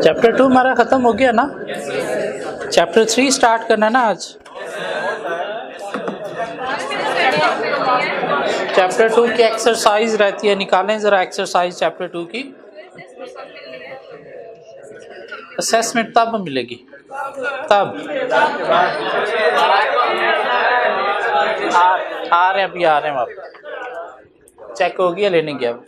Chapter 2 हमारा खत्म हो गया ना, चैप्टर 3 स्टार्ट करना ना आज। चैप्टर 2 की एक्सरसाइज रहती है, निकालें जरा एक्सरसाइज चैप्टर 2 की। असेसमेंट तब मिलेगी, तब आ रहे हैं, अभी आ रहे हैं, आप चेक हो गया, लेने गया।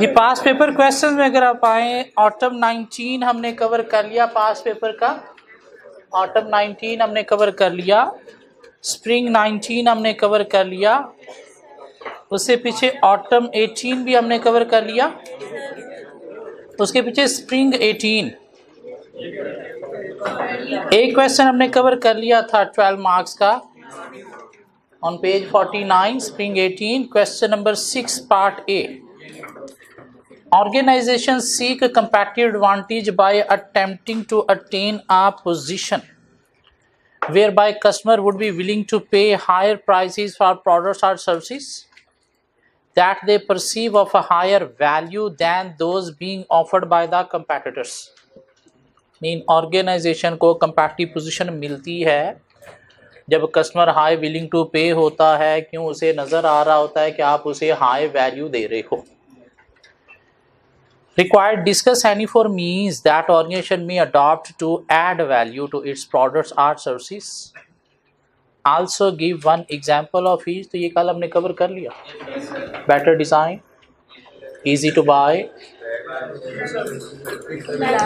ये पास पेपर क्वेश्चंस में अगर आप आए, ऑटम 19 हमने कवर कर लिया, पास पेपर का ऑटम 19 हमने कवर कर लिया, स्प्रिंग 19 हमने कवर कर लिया, उससे पीछे ऑटम 18 भी हमने कवर कर लिया, उसके पीछे स्प्रिंग 18। एक क्वेश्चन हमने कवर कर लिया था 12 मार्क्स का on page 49, spring 18, question number 6 part A. Organizations seek a competitive advantage by attempting to attain a position whereby customer would be willing to pay higher prices for products or services that they perceive of a higher value than those being offered by the competitors। Mean organisation को competitive position मिलती है जब customer high willing to पे होता है, क्यों? उसे नज़र आ रहा होता है कि आप उसे हाई वैल्यू दे रहे हो। Required, discuss any four means that organization may adopt to add value to its products or services। Also give one example of each। तो ये कल हमने कवर कर लिया। Better design, easy to buy,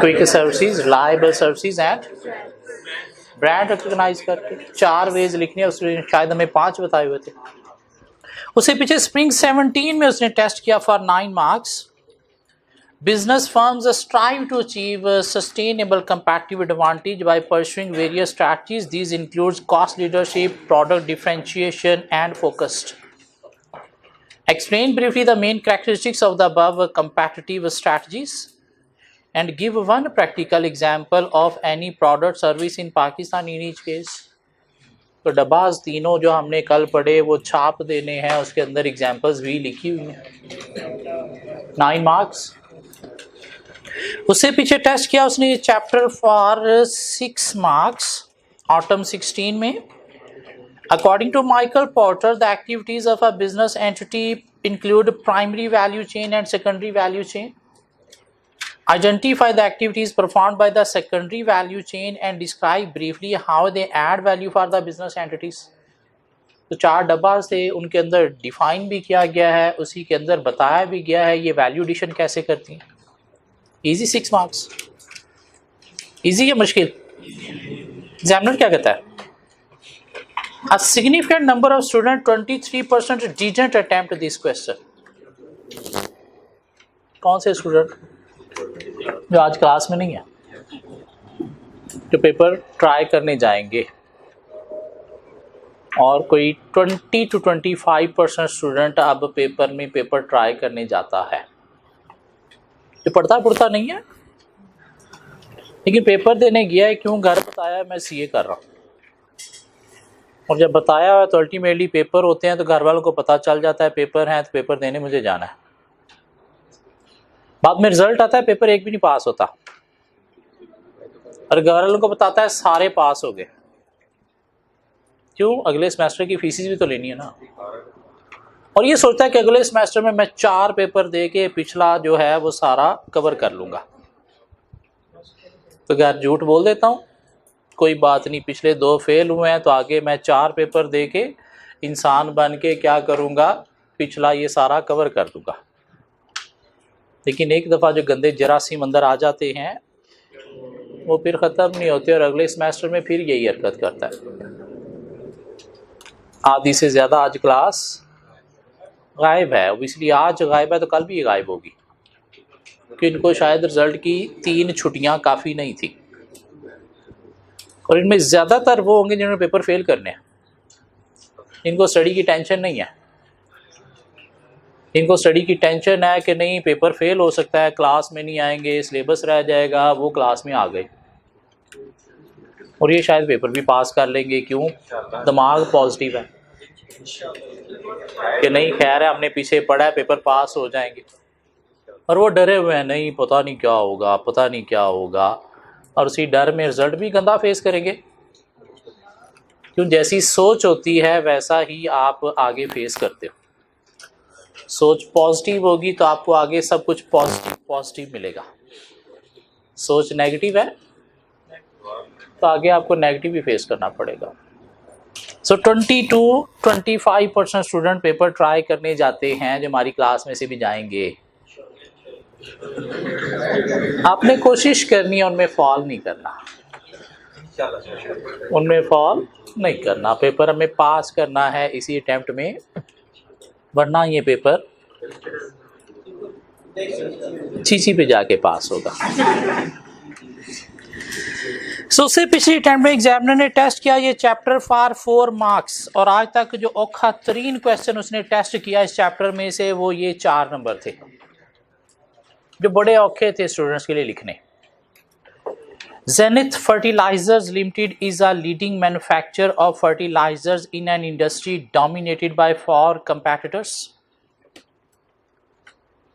quick services, reliable services and brand recognise करके 4 veg लिखने, उसमें शायद हमें 5 बताए हुए थे। उससे पीछे स्प्रिंग 17 में उसने टेस्ट किया for 9 marks. Business firms strive to achieve a sustainable competitive advantage by pursuing various strategies. These include cost leadership, product differentiation, and focused. Explain briefly the main characteristics of the above competitive strategies and give one practical example of any product service in Pakistan in each case। तो डब्बाज तीनों जो हमने कल पढ़े वो छाप देने हैं, उसके अंदर एग्जाम्पल्स भी लिखी हुई हैं। 9 मार्क्स। उससे पीछे टेस्ट किया उसने चैप्टर फॉर 6 मार्क्स ऑटम 16 में। According to Michael Porter, the activities of a business entity include primary value chain and secondary value chain. Identify the activities performed by the secondary value chain and describe briefly how they add value for the business entities। तो 4 डब्बा से उनके अंदर define भी किया गया है, उसी के अंदर बताया भी गया है ये वैल्यू एडिशन कैसे करती हैं। Easy 6 marks. इजी या मुश्किल? एग्जामिनर क्या कहता है? A significant number of students, 23% didn't attempt this question। कौन से स्टूडेंट जो आज क्लास में नहीं है, जो पेपर ट्राई करने जाएंगे, और कोई 20 to 25% स्टूडेंट अब पेपर में पेपर ट्राई करने जाता है। जो पढ़ता नहीं है लेकिन पेपर देने गया है, क्यों? घर बताया मैं सीए कर रहा हूँ, और जब बताया हुआ तो अल्टीमेटली पेपर होते हैं तो घर वालों को पता चल जाता है पेपर है, तो पेपर देने मुझे जाना है। बाद में रिजल्ट आता है, पेपर एक भी नहीं पास होता, और घर वालों को बताता है सारे पास हो गए। क्यों? अगले सेमेस्टर की फीसिस भी तो लेनी है ना, और ये सोचता है कि अगले सेमेस्टर में मैं 4 पेपर दे के पिछला जो है वो सारा कवर कर लूँगा। तो यार झूठ बोल देता हूँ, कोई बात नहीं, पिछले 2 फेल हुए हैं तो आगे मैं 4 पेपर दे के इंसान बन के क्या करूँगा, पिछला ये सारा कवर कर दूँगा। लेकिन एक दफ़ा जो गंदे जरासीम अंदर आ जाते हैं वो फिर ख़त्म नहीं होते, और अगले सेमेस्टर में फिर यही हरकत करता है। आधी से ज़्यादा आज क्लास गायब है, इसलिए आज गायब है तो कल भी गायब होगी, क्योंकि इनको शायद रिज़ल्ट की 3 छुट्टियां काफ़ी नहीं थी, और इनमें ज़्यादातर वो होंगे जिन्होंने पेपर फेल करने हैं। इनको स्टडी की टेंशन नहीं है, इनको स्टडी की टेंशन है कि नहीं पेपर फेल हो सकता है, क्लास में नहीं आएंगे, सिलेबस रह जाएगा। वो क्लास में आ गए और ये शायद पेपर भी पास कर लेंगे। क्यों? दिमाग पॉजिटिव है कि नहीं खैर है, हमने पीछे पढ़ा है, पेपर पास हो जाएंगे। और वो डरे हुए हैं, नहीं पता नहीं क्या होगा, पता नहीं क्या होगा, और उसी डर में रिजल्ट भी गंदा फेस करेंगे। क्यों? जैसी सोच होती है वैसा ही आप आगे फेस करते हो। सोच पॉजिटिव होगी तो आपको आगे सब कुछ पॉजिटिव मिलेगा। सोच नेगेटिव है तो आगे आपको नेगेटिव ही फेस करना पड़ेगा। सो 20 to 25% स्टूडेंट पेपर ट्राई करने जाते हैं, जो हमारी क्लास में से भी जाएंगे। आपने कोशिश करनी है, उनमें फॉल नहीं करना, उनमें फॉल नहीं करना। पेपर हमें पास करना है इसी अटेम्प्ट में, वरना ये पेपर चीची पे जाके पास होगा। सो उससे पिछली अटेम्प्ट में एग्जामिनर ने टेस्ट किया ये चैप्टर फॉर 4 मार्क्स, और आज तक जो औखा तरीन क्वेश्चन उसने टेस्ट किया इस चैप्टर में से वो ये 4 नंबर थे, जो बड़े औखे थे स्टूडेंट्स के लिए लिखने। Zenith Fertilizers Limited is a leading manufacturer of fertilizers in an industry dominated by 4 competitors।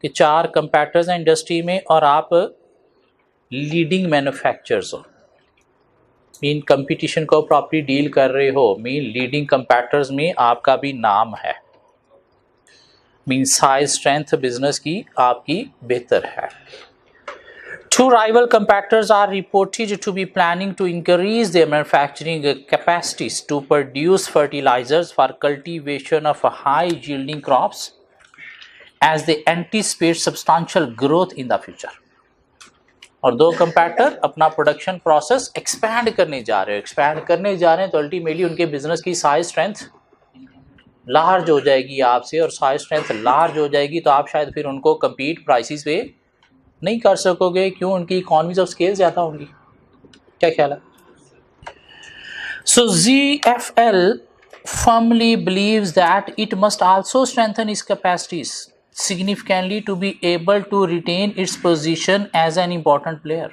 कि 4 कंपैटर्स हैं इंडस्ट्री में और आप लीडिंग मैन्युफैक्चरर्स हो, मीन कंपटीशन को प्रॉपर्ली डील कर रहे हो, मीन लीडिंग कंपैटर्स में आपका भी नाम है, मीन साइज स्ट्रेंथ बिजनेस की आपकी बेहतर है। 2 rival competitors are reported to be planning to increase their manufacturing capacities to produce fertilizers for cultivation of high yielding crops as they anticipate substantial growth in the future। और 2 कंपैटर अपना production process expand करने जा रहे हैं, तो ultimately उनके business की size strength large हो जाएगी आपसे, और साइज स्ट्रेंथ लार्ज हो जाएगी तो आप शायद फिर उनको कम्पीट प्राइसेस पे नहीं कर सकोगे। क्यों? उनकी इकोनॉमीज ऑफ स्केल ज़्यादा होंगी। क्या ख्याल है? सो ZFL firmly believes that it must also strengthen its capacities significantly to be able to retain its position as an important player।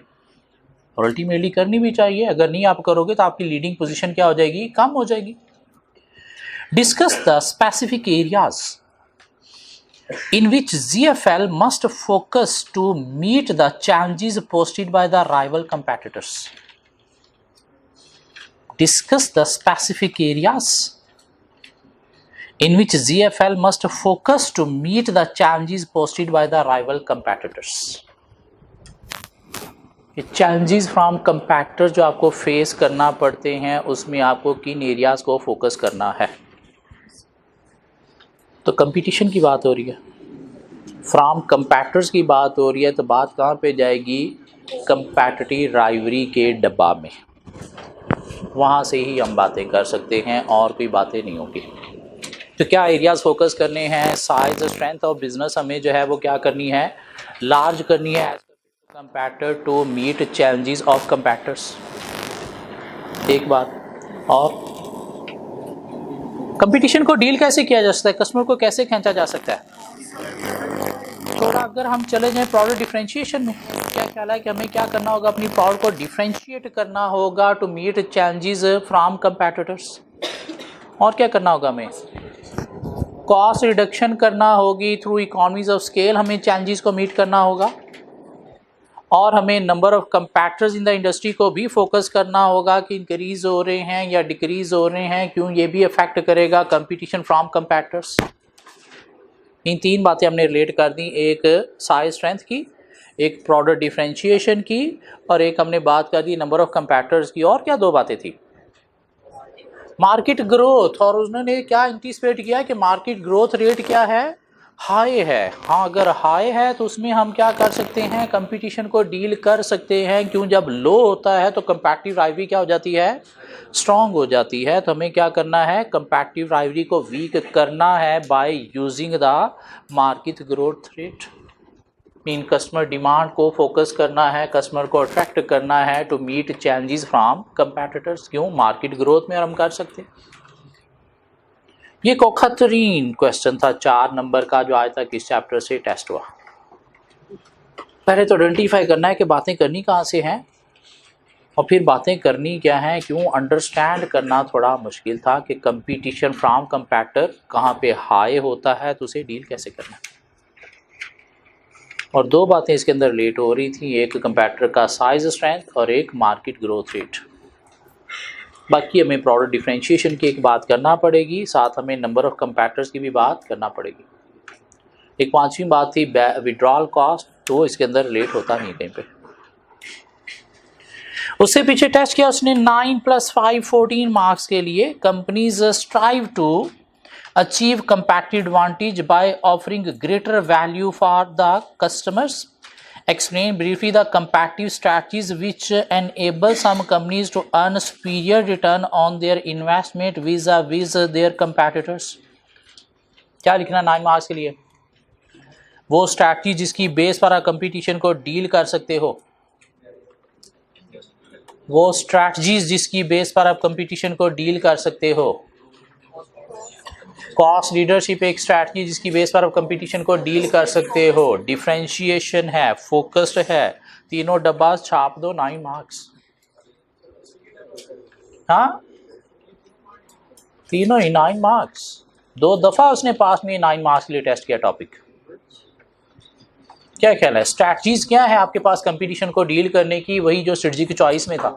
और अल्टीमेटली करनी भी चाहिए, अगर नहीं आप करोगे तो आपकी लीडिंग पोजीशन क्या हो जाएगी? कम हो जाएगी। Discuss the specific areas in which ZFL must focus to meet the challenges posed by the rival competitors। Discuss the specific areas in which ZFL must focus to meet the challenges posed by the rival competitors। ये challenges from competitors जो आपको face करना पड़ते हैं, उसमें आपको किन areas को फोकस करना है। तो कंपटीशन की बात हो रही है, फ्रॉम कंपैटर्स की बात हो रही है, तो बात कहाँ पे जाएगी? कंपैटिटिव राइवरी के डब्बा में, वहाँ से ही हम बातें कर सकते हैं और कोई बातें नहीं होगी। तो क्या एरियाज फोकस करने हैं? साइज स्ट्रेंथ ऑफ बिजनेस हमें जो है वो क्या करनी है? लार्ज करनी है कंपैटर टू मीट चैलेंजेस ऑफ कंपैटर्स। एक बात और, कंपटीशन को डील कैसे किया जा सकता है, कस्टमर को कैसे खींचा जा सकता है? थोड़ा अगर हम चले जाएं प्रोडक्ट डिफरेंशिएशन में, क्या ख्याल है कि हमें क्या करना होगा? अपनी प्रोडक्ट को डिफरेंशिएट करना होगा to meet challenges from competitors. और क्या करना होगा? हमें कॉस्ट रिडक्शन करना होगी थ्रू इकोनॉमीज ऑफ स्केल, हमें चैलेंजेस को मीट करना होगा, और हमें number of competitors in the industry को भी फोकस करना होगा कि इंक्रीज हो रहे हैं या डिक्रीज हो रहे हैं। क्यों? ये भी अफेक्ट करेगा कंपटीशन फ्रॉम कंपैटिटर्स। इन 3 बातें हमने रिलेट कर दी, एक साइज स्ट्रेंथ की, एक प्रोडक्ट डिफरेंशिएशन की, और एक हमने बात कर दी नंबर ऑफ कंपैटिटर्स की। और क्या 2 बातें थी? मार्केट ग्रोथ, और उन्होंने क्या एंटीसिपेट किया कि मार्केट ग्रोथ रेट क्या है? हाई है। हाँ, अगर हाई है तो उसमें हम क्या कर सकते हैं? कंपटीशन को डील कर सकते हैं। क्यों? जब लो होता है तो कंपैटिटिव राइवरी क्या हो जाती है? स्ट्रॉन्ग हो जाती है। तो हमें क्या करना है? कंपैटिटिव राइवरी को वीक करना है by using the market growth rate. Mean customer demand को फोकस करना है, कस्टमर को अट्रैक्ट करना है to meet challenges from competitors. क्यों? मार्केट ग्रोथ में, और हम कर सकते हैं। ये कोखतरीन क्वेश्चन था 4 नंबर का, जो आज तक इस चैप्टर से टेस्ट हुआ। पहले तो आइडेंटिफाई करना है कि बातें करनी कहाँ से हैं, और फिर बातें करनी क्या हैं। क्यों? अंडरस्टैंड करना थोड़ा मुश्किल था कि कंपटीशन फ्रॉम कंपैटिटर कहाँ पे हाई होता है तो उसे डील कैसे करना है। और दो बातें इसके अंदर रिलेट हो रही थी, एक कंपैरेटर का साइज स्ट्रेंथ और एक मार्केट ग्रोथ रेट। बाकी हमें प्रोडक्ट डिफरेंशिएशन की एक बात करना पड़ेगी, साथ हमें नंबर ऑफ कंपैरेटर्स की भी बात करना पड़ेगी। एक पांचवी बात थी विड्रॉल कॉस्ट, तो इसके अंदर रिलेट होता नहीं कहीं पे। उससे पीछे टेस्ट किया उसने 9 + 5 14 मार्क्स के लिए। Companies strive to achieve competitive advantage by offering greater value for the customers. Explain briefly the competitive strategies which enable some companies to earn superior return on their investment vis-a-vis their competitors. क्या लिखना 9 marks के लिए? वो strategy जिसकी base पर आप competition को deal कर सकते हो, वो स्ट्रैटेजीज जिसकी बेस पर आप कंपटीशन को डील कर सकते हो। कॉस्ट लीडरशिप एक स्ट्रैटेजी जिसकी बेस पर आप कंपटीशन को डील कर सकते हो। डिफरेंशिएशन है, फोकस्ड है। तीनों डब्बा छाप दो, 9 मार्क्स। हाँ, तीनों ही 9 मार्क्स। 2 दफा उसने पास में 9 मार्क्स के लिए टेस्ट किया टॉपिक। क्या ख्याल है, स्ट्रैटेजीज क्या है आपके पास कंपटीशन को डील करने की? वही जो स्ट्रेटजी की चॉइस में था।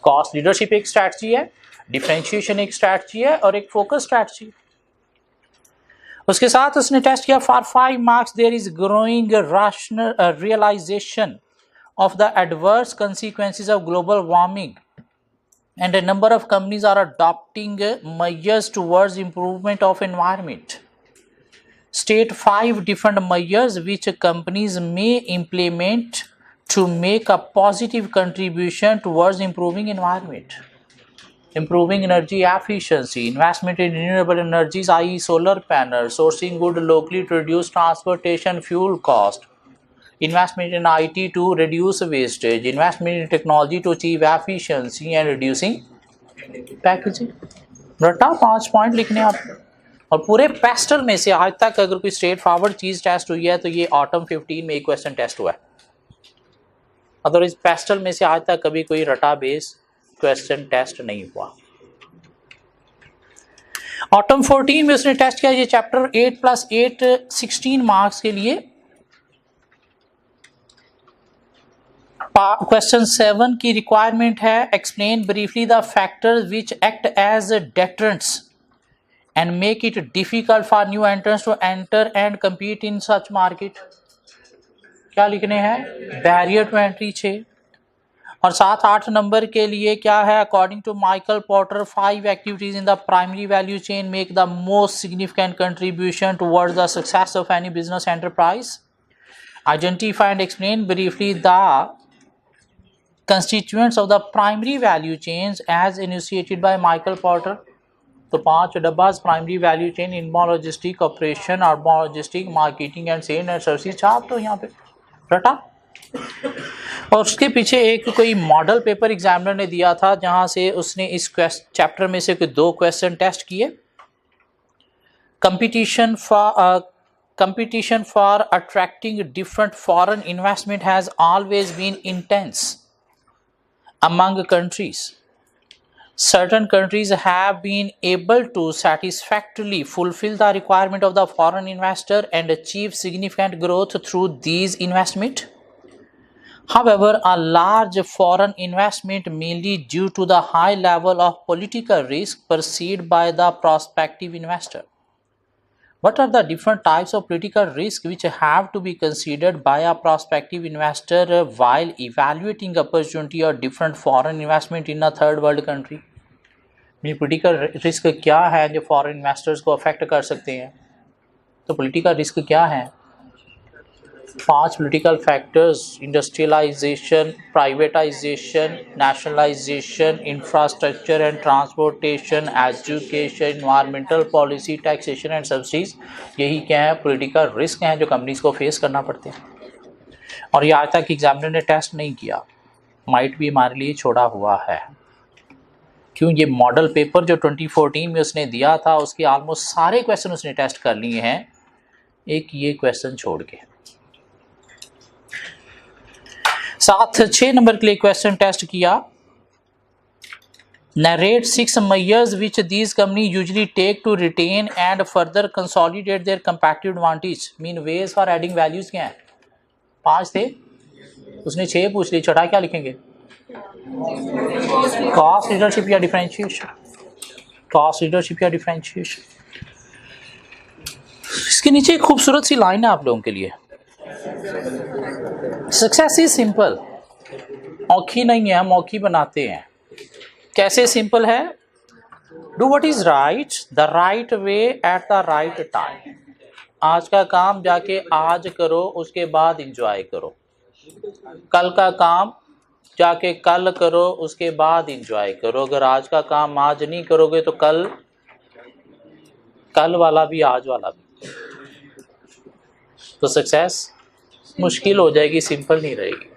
कॉस्ट लीडरशिप एक स्ट्रैटेजी है, डिफरेंशिएशन एक स्ट्रैटेजी है और एक फोकस स्ट्रैटेजी। उसके साथ उसने टेस्ट किया for 5 marks there is growing rational realisation of the adverse consequences of global warming and a number of companies are adopting measures towards improvement of environment. State 5 different measures which companies may implement to make a positive contribution towards improving environment. Improving energy efficiency, investment in renewable energies, i.e. solar panels, sourcing wood locally to reduce transportation fuel cost, investment in IT to reduce wastage, investment in technology to achieve efficiency and reducing packaging. रटा 5 point लिखने आप। और पूरे pastel में से आज तक अगर कोई स्ट्रेट फॉरवर्ड चीज टेस्ट हुई है तो ये ऑटम 15 में एक क्वेश्चन टेस्ट हुआ है। अदरवाइज पेस्टल में से आज तक कभी कोई रटा बेस क्वेश्चन टेस्ट नहीं हुआ। ऑटम 14 में उसने टेस्ट किया ये चैप्टर 8 + 8 16 मार्क्स के लिए। क्वेश्चन 7 की रिक्वायरमेंट है explain briefly the factors which act as deterrents and make it difficult for new entrants to enter and compete in such market. क्या लिखने हैं? बैरियर टू एंट्री 6 और 7-8 नंबर के लिए क्या है? According to Michael Porter 5 activities in the primary value chain make the most significant contribution towards the success of any business enterprise. Identify and explain briefly the constituents of the primary value chains as enunciated by Michael Porter. तो 5 डब्बास primary value chain, inbound logistic, operation, outbound logistic, marketing and sale and service छाप तो यहाँ पे रटा। और उसके पीछे एक कोई मॉडल पेपर एग्जामिनर ने दिया था जहाँ से उसने इस चैप्टर में से 2 क्वेश्चन टेस्ट किए। competition for attracting different foreign investment has always been intense among countries. Certain countries have been able to satisfactorily fulfill the requirement of the foreign investor and achieve significant growth through these investment. However, a large foreign investment, mainly due to the high level of political risk perceived by the prospective investor. What are the different types of political risk which have to be considered by a prospective investor while evaluating opportunity or different foreign investment in a third world country? Political risk क्या है जो foreign investors को affect कर सकते हैं? तो political risk क्या है? 5 political factors: industrialisation, privatisation, nationalisation, infrastructure and transportation, education, environmental policy, taxation and subsidies. यही क्या है? पॉलिटिकल रिस्क हैं जो कंपनीज को फेस करना पड़ते हैं। और ये आज तक एग्जामिनर ने टेस्ट नहीं किया, माइट भी हमारे लिए छोड़ा हुआ है। क्यों? ये मॉडल पेपर जो 2014 में उसने दिया था उसके ऑलमोस्ट सारे क्वेश्चन उसने टेस्ट कर लिए हैं, एक ये क्वेश्चन छोड़ के। साथ 6 नंबर के लिए क्वेश्चन टेस्ट किया। Narrate 6 measures which these companies usually take to retain and further consolidate their competitive advantage. Mean ways for adding values क्या है? 5 थे, उसने 6 पूछ ली, छठा क्या लिखेंगे? कॉस्ट लीडरशिप या डिफरेंशिएशन? कॉस्ट लीडरशिप या डिफरेंशिएशन? इसके नीचे एक खूबसूरत सी लाइन है आप लोगों के लिए, सक्सेस इज सिंपल। औखी नहीं है, हम औखी बनाते हैं। कैसे सिंपल है? Do what is right the right way at the right time. आज का काम जाके आज करो, उसके बाद इंजॉय करो। कल का काम जाके कल करो, उसके बाद इंजॉय करो। अगर आज का काम आज नहीं करोगे तो कल वाला भी आज वाला भी, तो सक्सेस मुश्किल हो जाएगी, सिंपल नहीं रहेगी।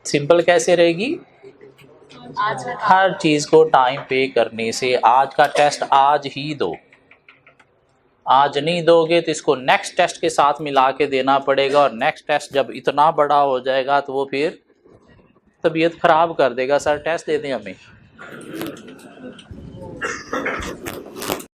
सिंपल कैसे रहेगी? हर चीज को टाइम पे करने से। आज का टेस्ट आज ही दो, आज नहीं दोगे तो इसको नेक्स्ट टेस्ट के साथ मिला के देना पड़ेगा, और नेक्स्ट टेस्ट जब इतना बड़ा हो जाएगा तो वो फिर तबीयत खराब कर देगा। सर टेस्ट दे दें हमें।